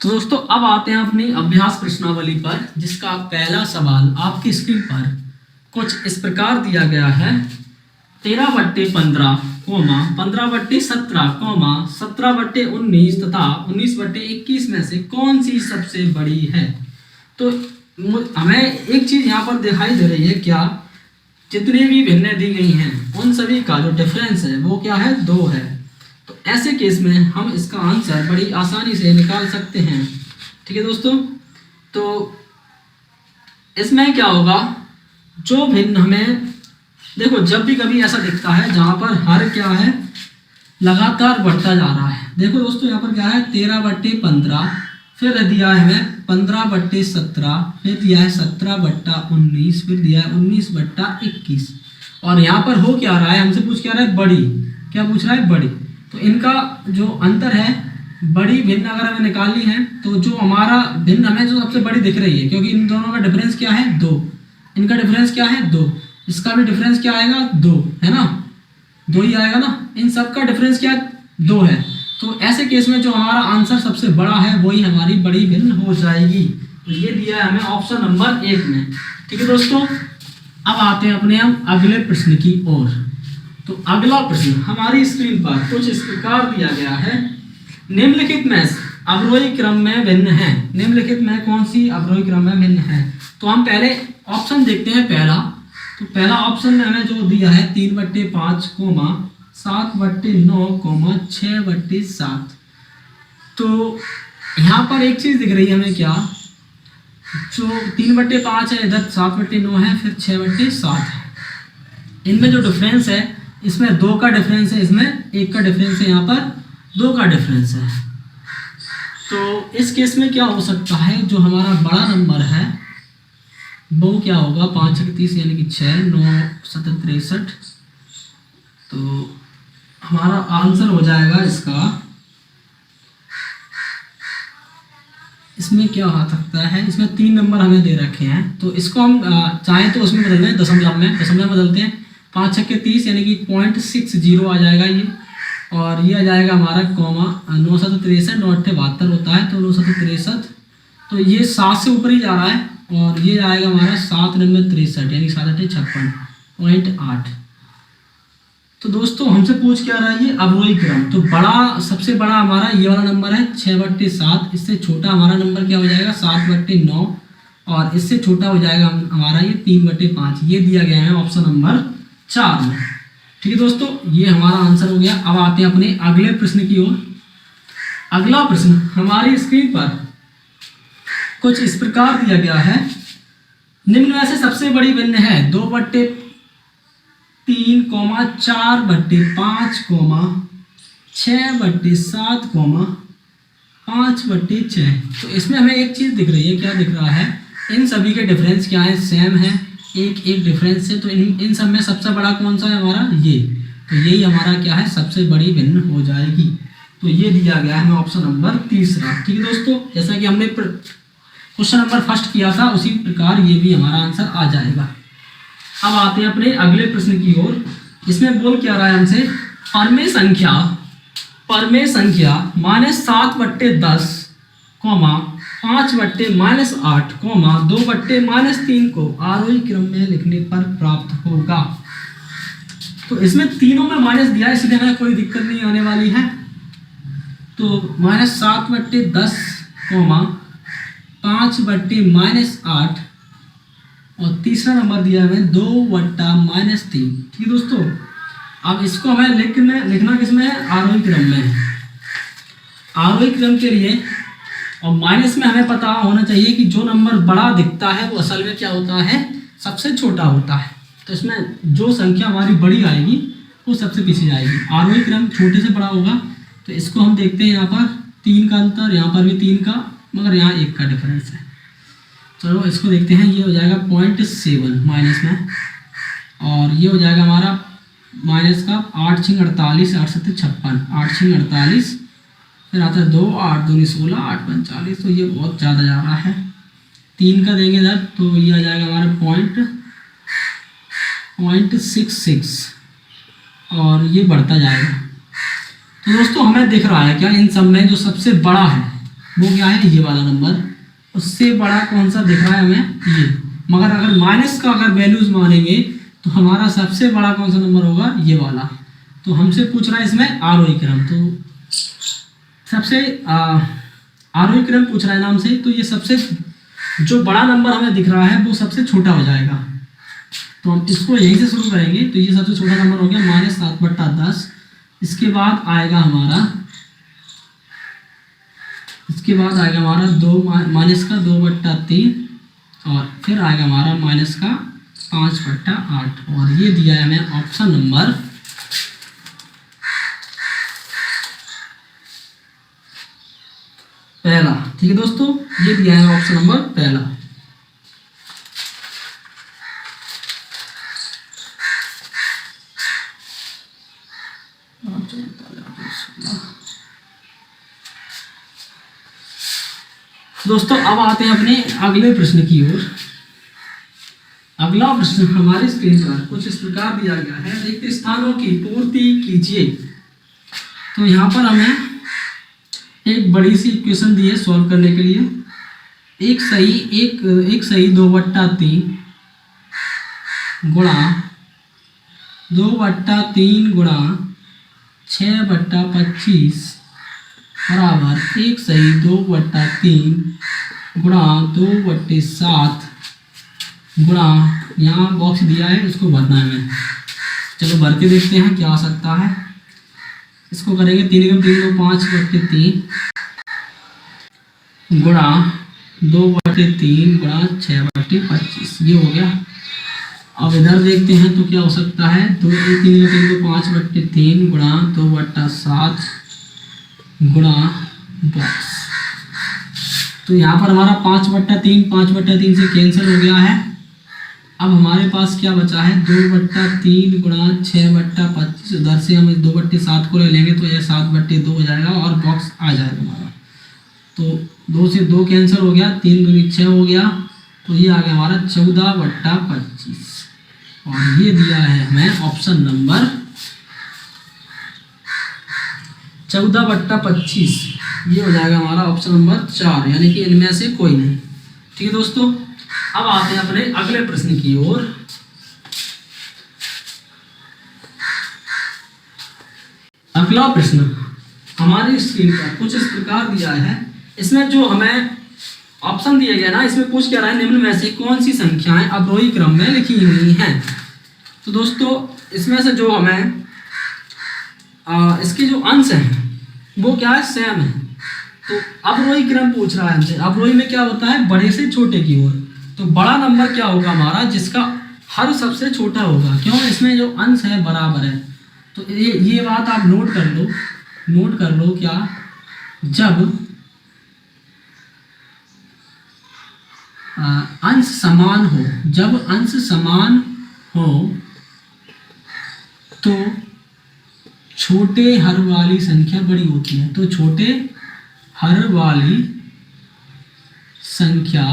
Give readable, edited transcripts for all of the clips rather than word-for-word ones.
तो दोस्तों अब आते हैं अपनी अभ्यास प्रश्नावली पर, जिसका पहला सवाल आपकी स्क्रीन पर कुछ इस प्रकार दिया गया है। 13/15, 15/17, 17/19 तथा 19/21 में से कौन सी सबसे बड़ी है। तो हमें एक चीज यहाँ पर दिखाई दे रही है, क्या जितनी भी भिन्नें दी गई हैं उन सभी का जो डिफरेंस है वो क्या है, 2 है। तो ऐसे केस में हम इसका आंसर बड़ी आसानी से निकाल सकते हैं। ठीक है दोस्तों, तो इसमें क्या होगा, जो भिन्न हमें देखो जब भी कभी ऐसा दिखता है जहाँ पर हर क्या है लगातार बढ़ता जा रहा है। देखो दोस्तों यहाँ पर क्या है 13/15, फिर दिया है हमें 15/17, फिर दिया है 17/19, फिर दिया है 19/21। और यहाँ पर हो क्या रहा है, हमसे पूछ क्या रहा है, बड़ी, क्या पूछ रहा है, बड़ी। तो इनका जो अंतर है, बड़ी भिन्न अगर हमें निकालनी है तो जो हमारा भिन्न हमें जो सबसे बड़ी दिख रही है, क्योंकि इन दोनों का डिफरेंस क्या है, 2। इनका डिफरेंस क्या है, 2। इसका भी डिफरेंस क्या आएगा, 2 है ना, 2 ही आएगा ना। इन सब का डिफरेंस क्या 2 है। तो ऐसे केस में जो हमारा आंसर सबसे बड़ा है वही हमारी बड़ी भिन्न हो जाएगी। तो ये दिया है हमें ऑप्शन नंबर 1 में। ठीक है दोस्तों, अब आते हैं अपने हम अगले प्रश्न की ओर। तो अगला प्रश्न हमारी स्क्रीन पर कुछ इस प्रकार दिया गया है। निम्नलिखित में अवरोही क्रम में भिन्न है। निम्नलिखित में कौन सी अवरोही क्रम में भिन्न है। तो हम पहले ऑप्शन देखते हैं। पहला, तो पहला ऑप्शन में हमें जो दिया है 3/5, 7/9, 6/7। तो यहाँ पर एक चीज दिख रही है हमें, क्या, जो 3/5 है, इधर 7/9 है, फिर 6/7 है। इनमें जो डिफरेंस है, इसमें 2 का डिफरेंस है, इसमें 1 का डिफरेंस है, यहाँ पर 2 का डिफरेंस है। तो इस केस में क्या हो सकता है, जो हमारा बड़ा नंबर है वो क्या होगा, 5 × 30 यानी कि 6, 9 7 63। तो हमारा आंसर हो जाएगा इसका, इसमें क्या हो सकता है, इसमें 3 नंबर हमें दे रखे हैं। तो इसको हम चाहें तो उसमें बदल दें, दशमलव में बदलते हैं। 5 × 30 यानी कि 0.60 आ जाएगा ये, और ये आ जाएगा हमारा कॉमा 9 7 63, 9 8 72 होता है, तो 9 7 63। तो ये 7 से ऊपर ही जा रहा है, और ये आएगा हमारा 7 9 63 यानी 7 8 56.8। तो दोस्तों हमसे पूछ क्या रहा है, ये अवरोही क्रम। तो बड़ा, सबसे बड़ा हमारा ये वाला नंबर है 6/7। इससे छोटा हमारा नंबर क्या हो जाएगा, 7/9, और इससे छोटा हो जाएगा हमारा ये 3/5। ये दिया गया है ऑप्शन नंबर 4 में। ठीक है दोस्तों, ये हमारा आंसर हो गया। अब आते हैं अपने अगले प्रश्न की ओर। अगला प्रश्न हमारी स्क्रीन पर कुछ इस प्रकार दिया गया है। निम्न में से सबसे बड़ी भिन्न है 2/3, 4/5, 6/7, 5/6। तो इसमें हमें एक चीज दिख रही है, क्या दिख रहा है, इन सभी के डिफरेंस क्या है, सेम है, एक डिफरेंस है। तो इन सब में सबसे बड़ा कौन सा है हमारा, ये। तो यही हमारा क्या है, सबसे बड़ी भिन्न हो जाएगी। तो ये दिया गया है हमें ऑप्शन नंबर 3। ठीक है दोस्तों, जैसा कि हमने क्वेश्चन नंबर 1 किया था, उसी प्रकार ये भी हमारा आंसर आ जाएगा। अब आते हैं अपने अगले प्रश्न की ओर। इसमें बोल क्या रहा है हमसे, परमेय संख्या -7/10, 5/-8, 2/-3 को आरोही क्रम में लिखने पर प्राप्त होगा। तो इसमें तीनों में माइनस दिया है, इसलिए हमें कोई दिक्कत नहीं आने वाली है। तो -7/10, 5/-8, और तीसरा नंबर दिया है हमें 2/-3। ठीक है दोस्तों, अब इसको हमें लिखना किसमें है, आरोही क्रम में। आरोही क्रम के लिए, और माइनस में हमें पता होना चाहिए कि जो नंबर बड़ा दिखता है वो असल में क्या होता है, सबसे छोटा होता है। तो इसमें जो संख्या हमारी बड़ी आएगी वो सबसे पीछे जाएगी। आरोही क्रम छोटे से बड़ा होगा। तो इसको हम देखते हैं, यहाँ पर 3 का अंतर, यहाँ पर भी 3 का, मगर यहाँ 1 का डिफरेंस है। चलो इसको देखते हैं, ये हो जाएगा 0.7 माइनस में, और ये हो जाएगा हमारा माइनस का 8 × 48, 8 7 56, 8 × 48, फिर आता है 2, 8 2 16, 8 5 40। तो ये बहुत ज़्यादा जा रहा है। 3 का देंगे जब, तो ये आ जाएगा हमारा 0.66, और ये बढ़ता जाएगा। तो दोस्तों हमें दिख रहा है क्या, इन सब में जो सबसे बड़ा है वो क्या है, ये वाला नंबर। उससे बड़ा कौन सा दिख रहा है हमें, ये। मगर अगर माइनस का अगर वैल्यूज मानेंगे तो हमारा सबसे बड़ा कौन सा नंबर होगा, ये वाला। तो हमसे पूछ रहा है इसमें आरोही क्रम, तो सबसे आरोही क्रम पूछ रहा है नाम से, तो ये सबसे जो बड़ा नंबर हमें दिख रहा है वो सबसे छोटा हो जाएगा। तो हम इसको यहीं से शुरू करेंगे। तो ये सबसे छोटा नंबर हो गया -7/10। इसके बाद आएगा हमारा 2 -2/3 और फिर आएगा हमारा -5/8। और ये दिया है हमें ऑप्शन नंबर पहला। ठीक है दोस्तों, ये दिया है ऑप्शन नंबर पहला। दोस्तों अब आते हैं अपने अगले प्रश्न की ओर। अगला प्रश्न हमारे स्क्रीन पर कुछ इस प्रकार दिया गया है, रिक्त स्थानों की पूर्ति कीजिए। तो यहाँ पर हमें एक बड़ी सी इक्वेशन दी है सॉल्व करने के लिए। एक सही 2/3 गुणा 2/3 गुणा 6/25 बराबर एक सही 2/3 गुणा 2/7 गुणा, यहाँ बॉक्स दिया है उसको भरना है हमें। चलो भर के देखते हैं क्या आ सकता है। इसको करेंगे 3 × 3 = 5/3 गुणा 2/3 गुणा 6/25, ये हो गया। अब इधर देखते हैं तो क्या हो सकता है, 3 × 3 = 5/3 गुणा 2/7 गुणा बॉक्स। तो यहाँ पर हमारा 5/3 से कैंसिल हो गया है। अब हमारे पास क्या बचा है, 2/3 गुणा 6/25। उधर से हम 2/7 को ले लेंगे तो यह 7/2 हो जाएगा और बॉक्स आ जाएगा हमारा। तो 2 से 2 कैंसिल हो गया, 3 दूनी 6 हो गया। तो ये आ गया हमारा 14/25 और ये दिया है हमें ऑप्शन नंबर 14/25। ये हो जाएगा हमारा ऑप्शन नंबर 4, यानी कि इनमें से कोई नहीं। ठीक है दोस्तों, अब आते हैं अपने अगले प्रश्न की ओर। अगला प्रश्न हमारी स्क्रीन पर कुछ इस प्रकार दिया है। इसमें जो हमें ऑप्शन दिए गए ना, इसमें पूछ क्या रहा है, निम्न में से कौन सी संख्याएं अवरोही क्रम में लिखी हुई हैं। तो दोस्तों इसमें से जो हमें इसके जो अंश हैं वो क्या है, सेम है। तो अवरोही क्रम पूछ रहा है हमसे। अवरोही में क्या होता है, बड़े से छोटे की ओर। तो बड़ा नंबर क्या होगा हमारा, जिसका हर सबसे छोटा होगा। क्यों, इसमें जो अंश है बराबर है। तो ये बात आप नोट कर लो क्या, जब अंश समान हो तो छोटे हर वाली संख्या बड़ी होती है। तो छोटे हर वाली संख्या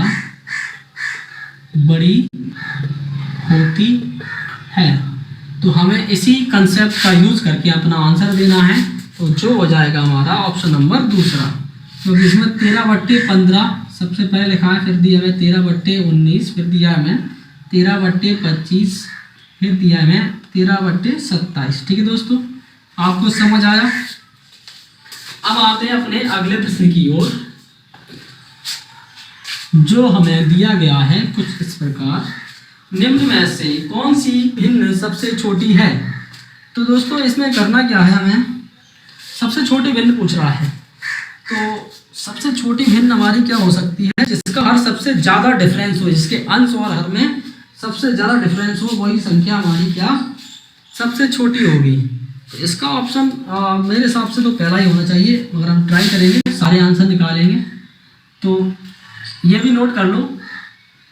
बड़ी होती है। तो हमें इसी कंसेप्ट का यूज करके अपना आंसर देना है। तो जो हो जाएगा हमारा ऑप्शन नंबर दूसरा, क्योंकि इसमें 13/15 सबसे पहले लिखा है, फिर दिया हमें 13/19, फिर दिया हमें 13/25, फिर दिया हमें 13/27। ठीक है दोस्तों, आपको समझ आया। अब आते हैं अपने अगले प्रश्न की ओर, जो हमें दिया गया है कुछ इस प्रकार, निम्न में से कौन सी भिन्न सबसे छोटी है। तो दोस्तों इसमें करना क्या है, हमें सबसे छोटी भिन्न पूछ रहा है। तो सबसे छोटी भिन्न हमारी क्या हो सकती है, जिसका हर सबसे ज़्यादा डिफरेंस हो, जिसके अंश और हर में सबसे ज़्यादा डिफरेंस हो, वही संख्या हमारी क्या सबसे छोटी होगी। तो इसका ऑप्शन मेरे हिसाब से तो पहला ही होना चाहिए। अगर हम ट्राई करेंगे सारे आंसर निकालेंगे। तो ये भी नोट कर लो,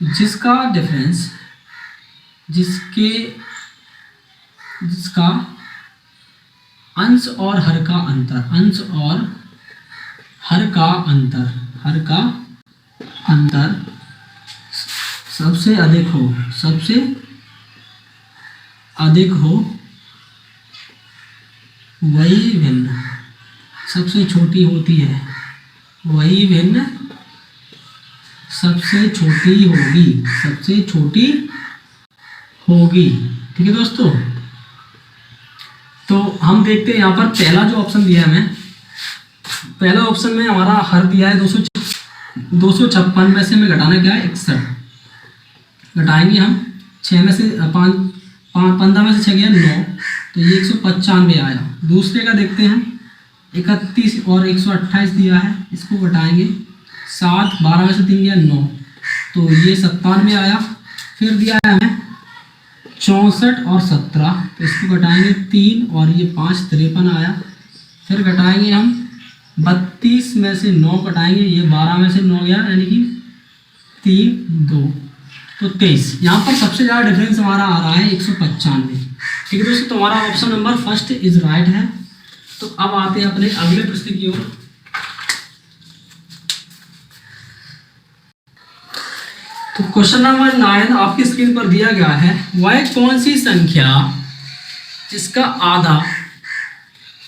जिसका डिफरेंस, जिसका अंश और हर का अंतर सबसे अधिक हो वही भिन्न सबसे छोटी होती है। वही भिन्न सबसे छोटी होगी, सबसे छोटी होगी। ठीक है दोस्तों, तो हम देखते हैं यहाँ पर पहला जो ऑप्शन दिया है हमें, पहला ऑप्शन में हमारा हर दिया है 256 में से हमें घटाना क्या है 61, घटाएंगे हम 6 में से 15 में से 6 गया 9, तो ये 195 आया। दूसरे का देखते हैं 31 और 128 दिया है, इसको घटाएंगे 7, 12 में से 3 गया 9, तो ये 97 आया। फिर दिया है हमें 64 और 17, तो इसको घटाएंगे 3 और ये 5 53 आया। फिर घटाएंगे हम 32 में से 9 घटाएंगे, ये 12 में से 9 गया यानी कि 3 2, तो 23। यहाँ पर सबसे ज़्यादा डिफरेंस हमारा आ रहा है 195। ठीक है दोस्तों, तो हमारा option number first is right है। तो अब आते हैं अपने अगले प्रश्न की ओर। तो क्वेश्चन नंबर 9 आपकी स्क्रीन पर दिया गया है, वह कौन सी संख्या जिसका आधा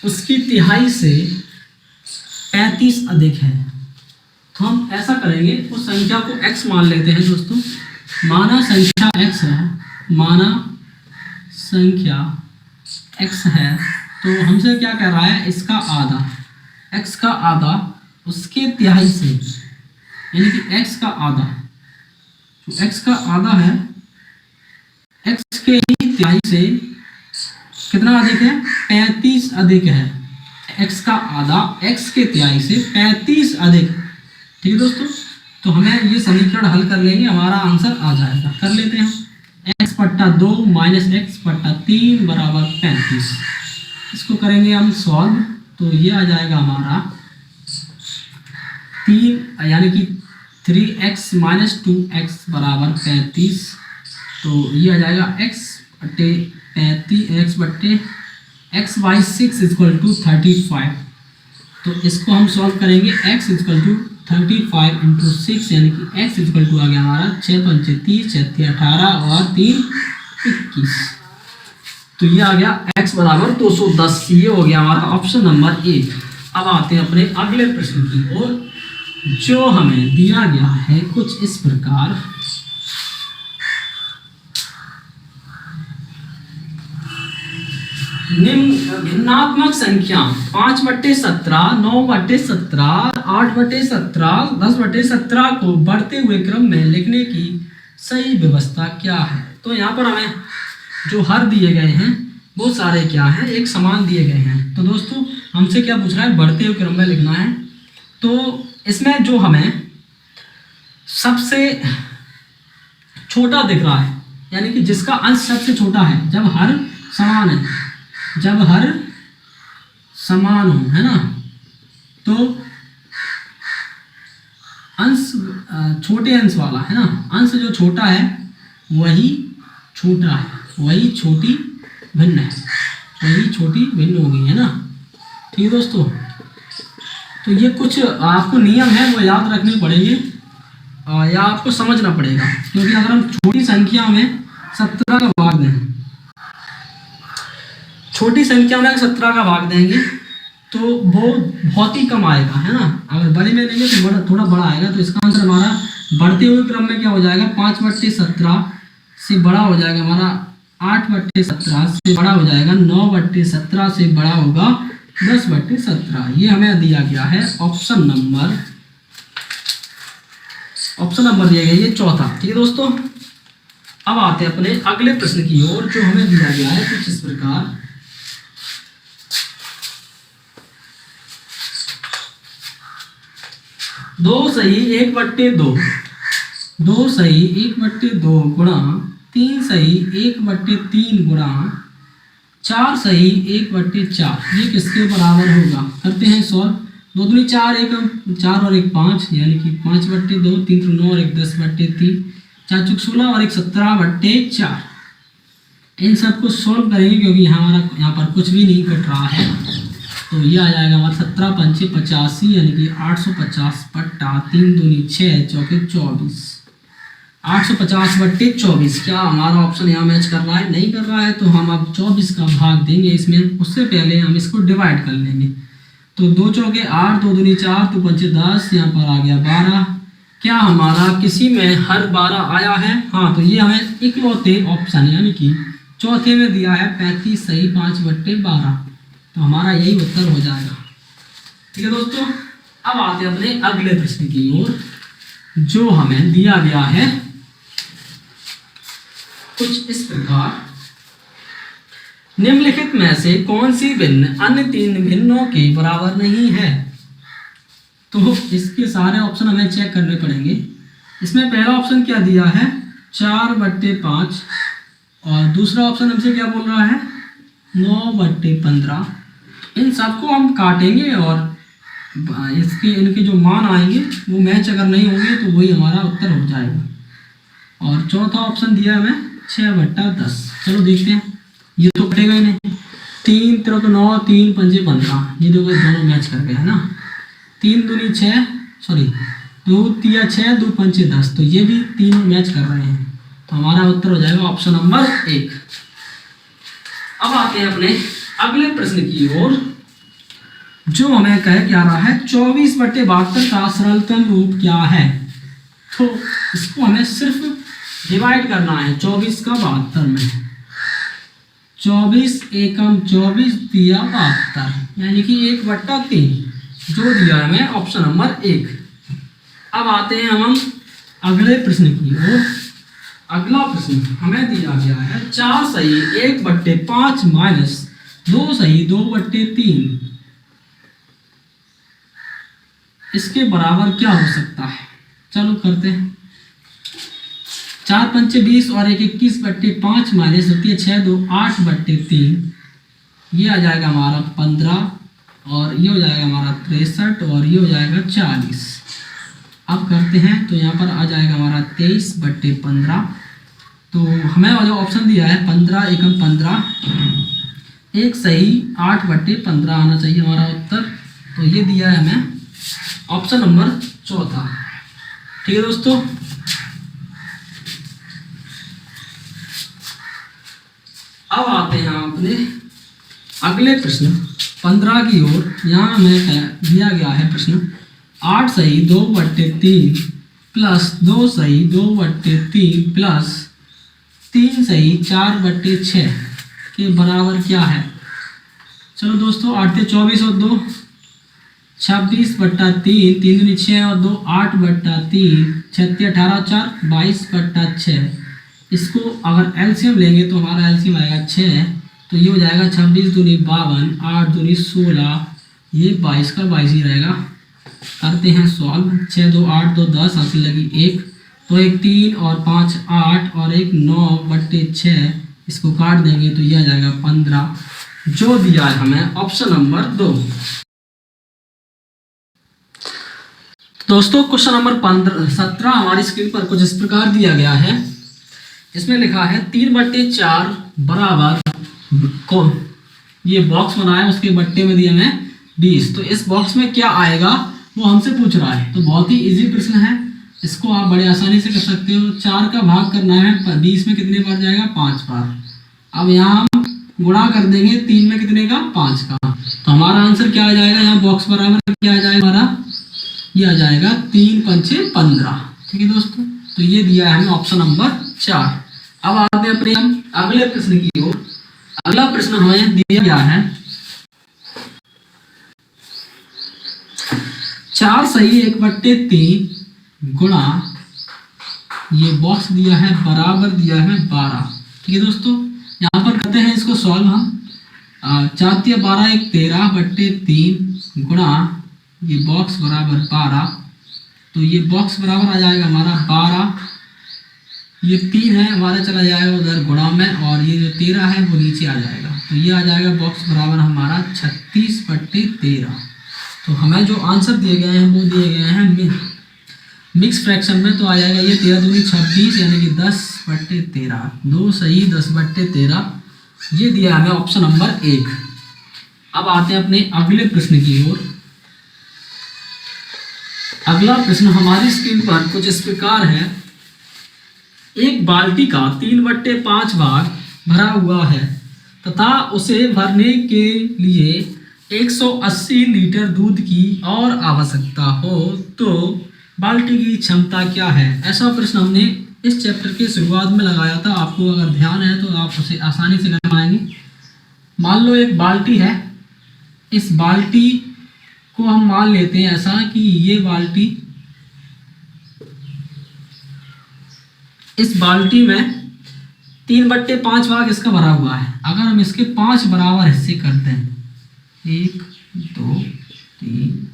उसकी तिहाई से 35 अधिक है। तो हम ऐसा करेंगे, उस संख्या को x मान लेते हैं दोस्तों। माना संख्या x है, माना संख्या x है, तो हमसे क्या कह रहा है, इसका आधा, x का आधा उसके तिहाई से, यानी कि x का आधा, तो x का आधा है x के ही तिहाई से कितना अधिक है, 35 अधिक है। x का आधा x के तिहाई से 35 अधिक। ठीक है दोस्तों, तो हमें ये समीकरण हल कर लेंगे, हमारा आंसर आ जाएगा। कर लेते हैं, x/2 माइनस x/3 बराबर 35। इसको करेंगे हम सॉल्व, तो ये आ जाएगा हमारा 3 यानी कि 3x माइनस 2x बराबर 35। तो ये आ जाएगा x बाई 6 इक्वल टू 35। तो इसको हम सॉल्व करेंगे, x इक्वल टू 35 इंटू 6 यानी कि x इक्वल टू आ गया हमारा 6 5 30, 6 18 और 3 21। तो ये आ गया x बराबर 210। ये हो गया हमारा ऑप्शन नंबर 1। अब आते हैं अपने अगले प्रश्न की ओर, जो हमें दिया गया है कुछ इस प्रकार। निम्न भिन्नात्मक संख्या 5/17, 9/17, 8/17, 10/17 को बढ़ते हुए क्रम में लिखने की सही व्यवस्था क्या है। तो यहाँ पर हमें जो हर दिए गए हैं वो सारे क्या हैं, एक समान दिए गए हैं। तो दोस्तों हमसे क्या पूछ रहा है, बढ़ते हुए क्रम में लिखना है। तो इसमें जो हमें सबसे छोटा दिख रहा है, यानी कि जिसका अंश सबसे छोटा है, जब हर समान है, जब हर समान हो, है ना, तो अंश छोटे अंश वाला है ना, अंश जो छोटा है वही छोटा है, वही छोटी भिन्न है, वही छोटी भिन्न होगी, है ना। ठीक है दोस्तों, तो ये कुछ आपको नियम है वो याद रखने पड़ेंगे या आपको समझना पड़ेगा, क्योंकि अगर हम छोटी संख्या में 17 का भाग दें, छोटी संख्या में 17 का भाग देंगे तो वो बहुत ही कम आएगा, है ना। अगर बड़े में देंगे तो थोड़ा बड़ा आएगा। तो इसका आंसर हमारा बढ़ते हुए क्रम में क्या हो जाएगा, 5/17 से बड़ा हो जाएगा हमारा 8/17 से बड़ा हो जाएगा 9/17 से बड़ा होगा 10/17। ये हमें दिया गया है ऑप्शन नंबर दिया गया ये चौथा। ठीक है दोस्तों, अब आते हैं अपने अगले प्रश्न की ओर, जो हमें दिया गया है कुछ इस प्रकार। दो सही 1/2, 2 सही 1/2 गुणा 3 सही 1/3 गुणा 4 सही 1/4, ये किसके बराबर होगा। करते हैं सॉल्व। 2 दूनी 4, 1 4 और 1 5, यानी कि 5/2, 3 9 और 1 10/3, 4 चुक 16 और 1 17/4। इन सबको सॉल्व करेंगे क्योंकि यहाँ पर कुछ भी नहीं कट रहा है। तो ये आ जाएगा हमारा 17 5 85, यानी कि 850/3 दूनी 6 चौके 24, 850/24। क्या हमारा ऑप्शन यहाँ मैच कर रहा है? नहीं कर रहा है। तो हम अब 24 का भाग देंगे इसमें। उससे पहले हम इसको डिवाइड कर लेंगे। तो 2 चौके 8, 2 दूनी 4, 2 पंचे 10, यहाँ पर आ गया 12। क्या हमारा किसी में हर 12 आया है? हाँ, तो ये हमें इकलौते ऑप्शन यानी कि चौथे में दिया है 35 सही 5/12, तो हमारा यही उत्तर हो जाएगा। ठीक है दोस्तों, अब आते हैं अपने अगले प्रश्न की ओर, जो हमें दिया गया है कुछ इस प्रकार। निम्नलिखित में से कौन सी भिन्न अन्य 3 भिन्नों के बराबर नहीं है? तो इसके सारे ऑप्शन हमें चेक करने पड़ेंगे। इसमें पहला ऑप्शन क्या दिया है 4/5, और दूसरा ऑप्शन हमसे क्या बोल रहा है 9/15। इन सबको हम काटेंगे और इनके जो मान आएंगे वो मैच अगर नहीं होंगे तो वही हमारा उत्तर हो जाएगा। और चौथा ऑप्शन दिया हमें 6/10। चलो देखते हैं, ये तो कटेगा ही नहीं। 3 3 तो 9, 3 पंजे 15, ये देखो दोनों मैच कर गए है ना। 3 दूनी 6, सॉरी 2 3 6, 2 पंचे 10, तो ये भी तीनों मैच कर रहे हैं, तो हमारा उत्तर हो जाएगा ऑप्शन नंबर 1। अब आते हैं अपने अगले प्रश्न की ओर, जो हमें कह क्या रहा है 24/72 का सरलतम रूप क्या है? तो इसको हमें सिर्फ डिवाइड करना है 24 का 72 में। 24 एकम 24 दिया 72, यानी कि 1/3 जो दिया है हमें ऑप्शन नंबर 1। अब आते हैं हम अगले प्रश्न की ओर। अगला प्रश्न हमें दिया गया है 4 सही 1/5 माइनस 2 सही 2/3, इसके बराबर क्या हो सकता है? चलो करते हैं। 4 पंचे 20 और 1 21/5 माइनस 6 2 8/3, ये आ जाएगा हमारा 15, और ये हो जाएगा हमारा 63, और ये हो जाएगा 40। अब करते हैं तो यहाँ पर आ जाएगा हमारा 23/15। तो हमें जो ऑप्शन दिया है 15 एकम 15, 1 सही 8/15 आना चाहिए हमारा उत्तर, तो ये दिया है हमें ऑप्शन नंबर 4। ठीक है दोस्तों, अब आते हैं अपने अगले प्रश्न 15 की ओर। यहाँ हमें दिया गया है प्रश्न 8 सही 2/3 प्लस 2 सही 2/3 प्लस 3 सही 4/6 के बराबर क्या है? चलो दोस्तों, 8 × 24 और 2 26/3, 3 दूनी 6 और 2 8/3, 36 18 4 22/6। इसको अगर एलसीएम लेंगे तो हमारा एलसीएम आएगा 6, तो ये हो जाएगा 26 दूनी 52, 8 दूनी 16, ये 22 का 22 ही रहेगा। करते हैं सॉल्व। 6 2 8 2 10, हासिल लगी 1, तो 1 3 और 5 8 और 1 9/6, इसको काट देंगे तो ये आ जाएगा 15, जो दिया है हमें ऑप्शन नंबर 2। दोस्तों क्वेश्चन नंबर 17 हमारी स्क्रीन पर कुछ इस प्रकार दिया गया है। इसमें लिखा है 3/4 बराबर को ये बॉक्स बनाया, उसके बट्टे में दिया हमें 20, तो इस बॉक्स में क्या आएगा वो हमसे पूछ रहा है। तो बहुत ही इजी प्रश्न है, इसको आप बड़े आसानी से कर सकते हो। 4 का भाग करना है 20 में, कितने बार जाएगा 5 बार। अब यहाँ हम गुणा कर देंगे 3 में, कितने का 5 का, तो हमारा आंसर क्या आ जाएगा, यहाँ बॉक्स बराबर क्या आ जाएगा हमारा, ये आ जाएगा 3 पंचे 15। ठीक है दोस्तों, तो ये दिया है हमें ऑप्शन नंबर 4। अब आते हैं अपने हम अगले प्रश्न की ओर। अगला प्रश्न हमें दिया गया है 4 सही 1/3 गुणा, ये बॉक्स दिया है बराबर दिया है 12। ठीक है दोस्तों, यहाँ पर करते हैं इसको सॉल्व हम। 4 × 12 1 13/3 गुणा ये बॉक्स बराबर 12, तो ये बॉक्स बराबर आ जाएगा हमारा 12, ये 3 है हमारा चला जाएगा उधर गुणा में, और ये जो 13 है वो नीचे आ जाएगा, तो ये आ जाएगा बॉक्स बराबर हमारा 36/13। तो हमें जो आंसर दिए गए हैं वो दिए गए हैं मिक्स फ्रैक्शन में, तो आ जाएगा ये 13 दूनी 26, यानी कि 10/13, 2 सही 10/13, ये दिया हमें ऑप्शन नंबर 1। अब आते हैं अपने अगले प्रश्न की ओर। अगला प्रश्न हमारी स्क्रीन पर कुछ इस प्रकार है। एक बाल्टी का 3/5 भाग भरा हुआ है तथा उसे भरने के लिए 180 लीटर दूध की और आवश्यकता हो तो बाल्टी की क्षमता क्या है। ऐसा प्रश्न हमने इस चैप्टर के शुरुआत में लगाया था। आपको अगर ध्यान है तो आप उसे आसानी से कर पाएंगे। मान लो एक बाल्टी है, इस बाल्टी को हम मान लेते हैं ऐसा कि ये बाल्टी, इस बाल्टी में 3/5 भाग इसका भरा हुआ है। अगर हम इसके 5 बराबर हिस्से करते हैं, 1 2 3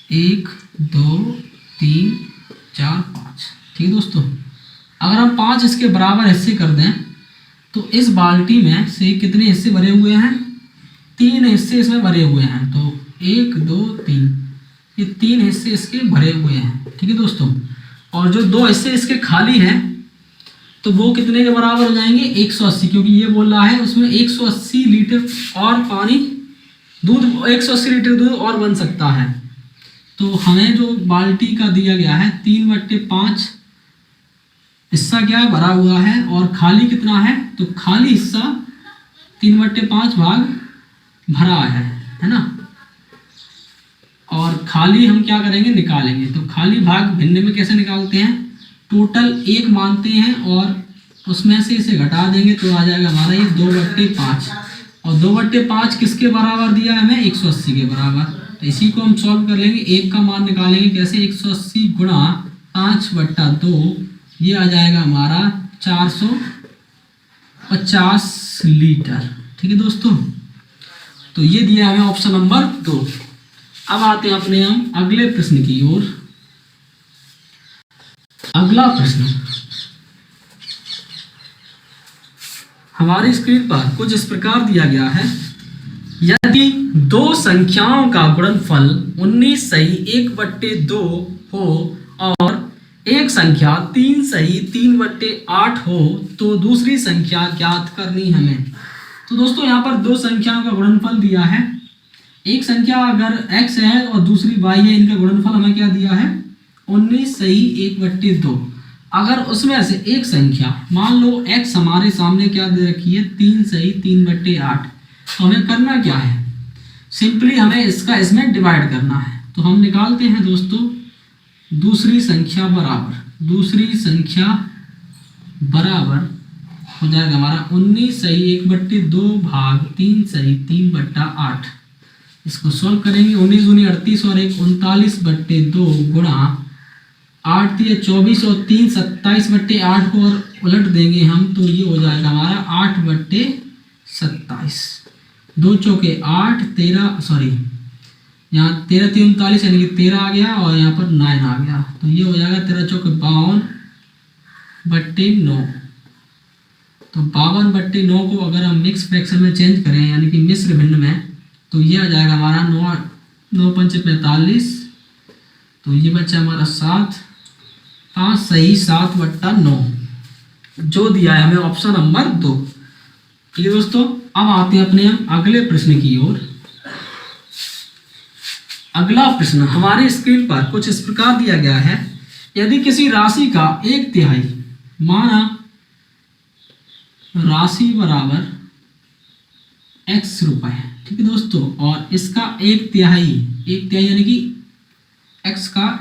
1 2 3 4 5, ठीक है दोस्तों। अगर हम 5 इसके बराबर हिस्से कर दें तो इस बाल्टी में से कितने हिस्से भरे हुए हैं, 3 हिस्से इसमें भरे हुए हैं। तो 1 2 3, ये 3 हिस्से इसके भरे हुए हैं, ठीक है दोस्तों। और जो 2 हिस्से इसके खाली हैं तो वो कितने के बराबर हो जाएंगे, 180, क्योंकि ये बोल रहा है उसमें 180 लीटर और पानी दूध, 180 लीटर दूध और बन सकता है। तो हमें जो बाल्टी का दिया गया है 3/5 हिस्सा क्या है, भरा हुआ है, और खाली कितना है, तो खाली हिस्सा 3/5 भाग भरा है ना। और खाली हम क्या करेंगे, निकालेंगे। तो खाली भाग भिन्न में कैसे निकालते हैं, टोटल 1 मानते हैं और उसमें से इसे घटा देंगे तो आ जाएगा हमारा ये 2/5। और 2/5 किसके बराबर दिया है हमें, 180 के बराबर। तो इसी को हम सॉल्व कर लेंगे, 1 का मान निकालेंगे कैसे, 180 गुणा 5/2, ये आ जाएगा हमारा 450 लीटर, ठीक है दोस्तों। तो ये दिया हमें ऑप्शन नंबर 2। अब आते हैं अपने हम अगले प्रश्न की ओर। अगला प्रश्न हमारी स्क्रीन पर कुछ इस प्रकार दिया गया है। यदि 2 संख्याओं का गुणनफल 19 सही 1/2 हो और एक संख्या 3 सही 3/8 हो तो दूसरी संख्या ज्ञात करनी हमें। तो दोस्तों यहाँ पर 2 संख्याओं का गुणनफल दिया है। एक संख्या अगर x है और दूसरी y है, इनका गुणनफल हमें क्या दिया है, 19 सही 1/2। अगर उसमें से एक संख्या, मान लो x हमारे सामने क्या दे रखी है, 3 सही 3/8, तो हमें करना क्या है, सिंपली हमें इसका इसमें डिवाइड करना है। तो हम निकालते हैं दोस्तों दूसरी संख्या बराबर, दूसरी संख्या बराबर हो जाएगा हमारा 19 सही 1/2 भाग 3 सही 3/8। इसको सॉल्व करेंगे, 19 दूनी 38 और 1 39/2 गुणा 8 3 24 और 3 27/8 को और उलट देंगे हम तो ये हो जाएगा हमारा 8/27। 2 चौके 8, 13 सॉरी यहाँ 13 3 39 यानी कि 13 आ गया और यहाँ पर 9 आ गया। तो ये हो जाएगा 13 चौके 52/9। तो 52/9 को अगर हम मिक्स फ्रैक्शन में चेंज करें यानी कि मिश्र भिन्न में, तो ये आ जाएगा हमारा 9 पंचे 45। तो ये बच्चा हमारा 7, 5 सही 7/9, जो दिया है हमें ऑप्शन नंबर 2। ठीक है दोस्तों, अब आते हैं अपने हम अगले प्रश्न की ओर। अगला प्रश्न हमारी स्क्रीन पर कुछ इस प्रकार दिया गया है। यदि किसी राशि का 1/3 माना राशि बराबर x रुपए, ठीक है दोस्तों, और इसका 1/3 यानी कि x का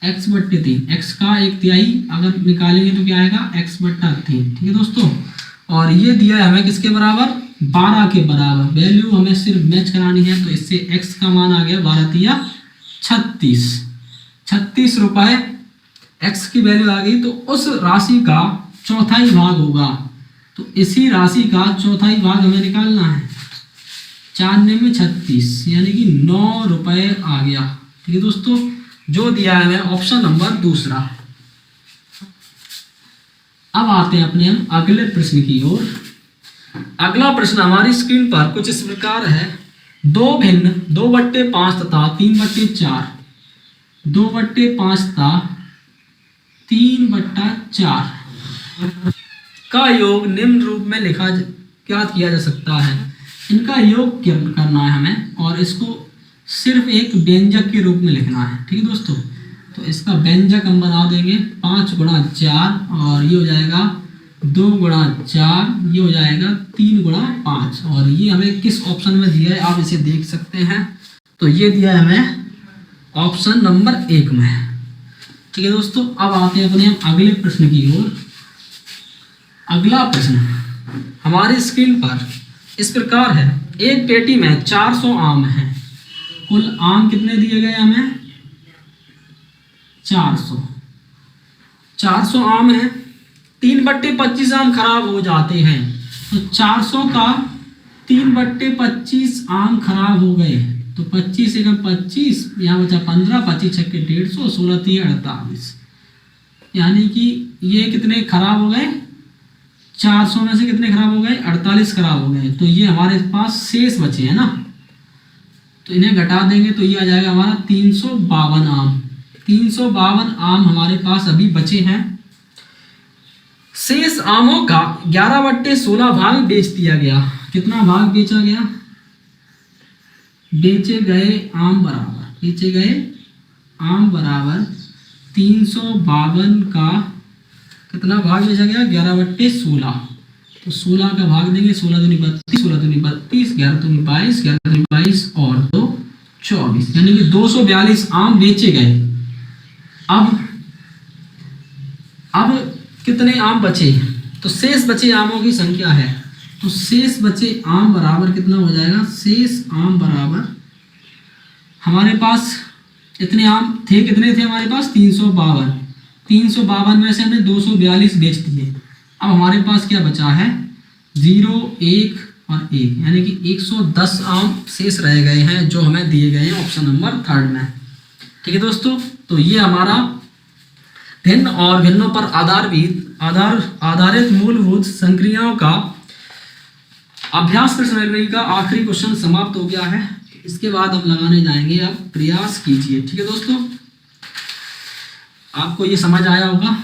x/3, x का 1/3 अगर निकालेंगे तो क्या आएगा, x/3, ठीक है दोस्तों। और ये दिया है हमें किसके बराबर, 12 के बराबर। वैल्यू हमें सिर्फ मैच करानी है, तो इससे x का मान आ गया 12 36, 36 रुपए x की वैल्यू आ गई। तो उस राशि का चौथाई भाग होगा, तो इसी राशि का चौथाई भाग हमें निकालना है। 94 में 36 यानी कि 9 रुपए आ गया, ठीक है दोस्तों, जो दिया है हमें ऑप्शन नंबर 2। अब आते हैं अपने हम अगले प्रश्न की ओर। अगला प्रश्न हमारी स्क्रीन पर कुछ इस प्रकार है। 2 भिन्न 2/5 तथा 3/4, 2/5 तथा 3/4 का योग निम्न रूप में लिखा ज्ञात किया जा सकता है। इनका योग करना है हमें और इसको सिर्फ एक व्यंजक के रूप में लिखना है, ठीक है दोस्तों। तो इसका व्यंजक हम बना देंगे 5 × 4 और ये हो जाएगा 2 गुणा 4, ये हो जाएगा 3 गुणा 5। और ये हमें किस ऑप्शन में दिया है आप इसे देख सकते हैं। तो ये दिया है हमें ऑप्शन नंबर 1 में। ठीक है दोस्तों, अब आते हैं अपने हम अगले प्रश्न की ओर। अगला प्रश्न हमारी स्क्रीन पर इस प्रकार है, एक पेटी में 400 आम हैं। कुल आम कितने दिए गए हमें? 400 आम हैं। 3/25 आम खराब हो जाते हैं। तो 400 का 3/25 आम खराब हो गए। तो 25 एकम 25, यहाँ बचा 15, 25 छक्के 150, 16 3 48। यानी कि ये कितने खराब हो गए? 400 में से कितने खराब हो गए? 48 खराब हो गए। तो ये हमारे पास शेष बचे हैं ना, तो इन्हें घटा देंगे तो ये आ जाएगा हमारा 352 आम। 352 आम हमारे पास अभी बचे हैं। शेष आमों का 11/16 भाग बेच दिया गया। कितना भाग बेचा गया? बेचे गए आम बराबर 352 का कितना भाग बेचा गया? 11/16। तो 16 का भाग देंगे, 16 दूनी 32, 16 दूनी 32, 11 दूनी 22, 11 दूनी 22 और 2 24, यानी कि 242 आम बेचे गए। अब कितने आम बचे? तो शेष बचे आमों की संख्या है। तो शेष बचे आम बराबर कितना हो जाएगा? शेष आम बराबर हमारे पास इतने आम थे, कितने थे हमारे पास? 352। 352 में से हमने 242 बेच दिए। अब हमारे पास क्या बचा है? 0, 1 और 1, यानी कि 110 आम शेष रह गए हैं जो हमें दिए गए हैं ऑप्शन नंबर 3 में। ठीक है दोस्तों, तो ये हमारा भिन्न और भिन्नों पर आधारित मूलभूत संक्रियाओं का अभ्यास प्रश्न रेलवे का आखिरी क्वेश्चन समाप्त हो गया है। इसके बाद हम लगाने जाएंगे, अब प्रयास कीजिए। ठीक है दोस्तों, आपको ये समझ आया होगा।